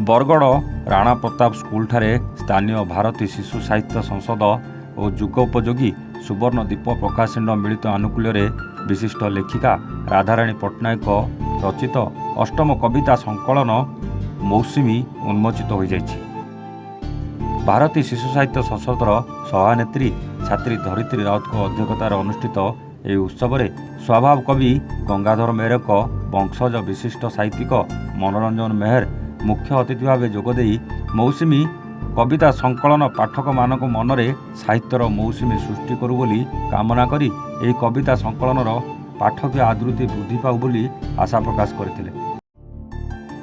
ବରଗଡ଼ ରାଣା ପ୍ରତାପ ସ୍କୁଲଠାରେ ସ୍ଥାନୀୟ ଭାରତୀ ଶିଶୁ ସାହିତ୍ୟ ସଂସଦ ଓ ଯୁଗୋପଯୋଗୀ ସୁବର୍ଣ୍ଣ ଦୀପ ପ୍ରକାଶନର ମିଳିତ ଆନୁକୂଲ୍ୟରେ ବିଶିଷ୍ଟ ଲେଖିକା ରାଧାରାଣୀ ପଟ୍ଟନାୟକ ରଚିତ ଅଷ୍ଟମ କବିତା ସଂକଳନ ମୌସୁମୀ ଉନ୍ମୋଚିତ ହୋଇଯାଇଛି। ଭାରତୀ ଶିଶୁ ସାହିତ୍ୟ ସଂସଦର ସଭାନେତ୍ରୀ ଛାତ୍ରୀ ଧରିତ୍ରୀ ରାଉତଙ୍କ ଅଧ୍ୟକ୍ଷତାରେ ଅନୁଷ୍ଠିତ ଏହି ଉତ୍ସବରେ ସ୍ୱଭାବ କବି ଗଙ୍ଗାଧର ମେହେରଙ୍କ ବଂଶଜ ବିଶିଷ୍ଟ ସାହିତ୍ୟିକ ମନୋରଞ୍ଜନ ମେହେର ମୁଖ୍ୟ ଅତିଥି ଭାବେ ଯୋଗଦେଇ ମୌସୁମୀ କବିତା ସଂକଳନ ପାଠକମାନଙ୍କ ମନରେ ସାହିତ୍ୟର ମୌସୁମୀ ସୃଷ୍ଟି କରୁ ବୋଲି କାମନା କରି ଏହି କବିତା ସଂକଳନର ପାଠକୀୟ ଆଦୃତି ବୃଦ୍ଧି ପାଉ ବୋଲି ଆଶା ପ୍ରକାଶ କରିଥିଲେ।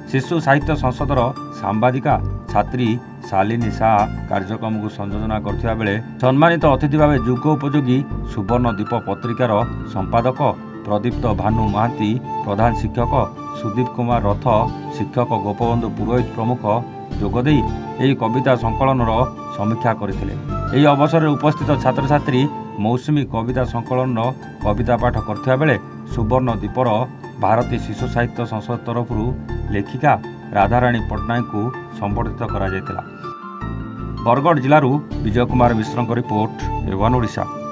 ଶିଶୁ ସାହିତ୍ୟ ସଂସଦର ସାମ୍ବାଦିକା ଛାତ୍ରୀ ଶାଲିନୀ ଶାହା କାର୍ଯ୍ୟକ୍ରମକୁ ସଂଯୋଜନା କରିଥିବା ବେଳେ ସମ୍ମାନିତ ଅତିଥି ଭାବେ ଯୁଗ ଉପଯୋଗୀ ସୁବର୍ଣ୍ଣ ଦୀପ ପତ୍ରିକାର ସମ୍ପାଦକ ପ୍ରଦୀପ୍ତ ଭାନୁ ମହାନ୍ତି, ପ୍ରଧାନ ଶିକ୍ଷକ ସୁଦୀପ କୁମାର ରଥ, ଶିକ୍ଷକ ଗୋପବନ୍ଧୁ ପୁରୋହିତ ପ୍ରମୁଖ ଯୋଗଦେଇ ଏହି କବିତା ସଂକଳନର ସମୀକ୍ଷା କରିଥିଲେ। ଏହି ଅବସରରେ ଉପସ୍ଥିତ ଛାତ୍ରଛାତ୍ରୀ ମୌସୁମୀ କବିତା ସଂକଳନର କବିତା ପାଠ କରିଥିବା ବେଳେ ସୁବର୍ଣ୍ଣ ଦୀପର ଭାରତୀ ଶିଶୁ ସାହିତ୍ୟ ସଂସଦ ତରଫରୁ ଲେଖିକା ରାଧାରାଣୀ ପଟ୍ଟନାୟକଙ୍କୁ ସମ୍ବର୍ଦ୍ଧିତ କରାଯାଇଥିଲା। ବରଗଡ଼ ଜିଲ୍ଲାରୁ ବିଜୟ କୁମାର ମିଶ୍ରଙ୍କ ରିପୋର୍ଟ, A1 ଓଡ଼ିଶା।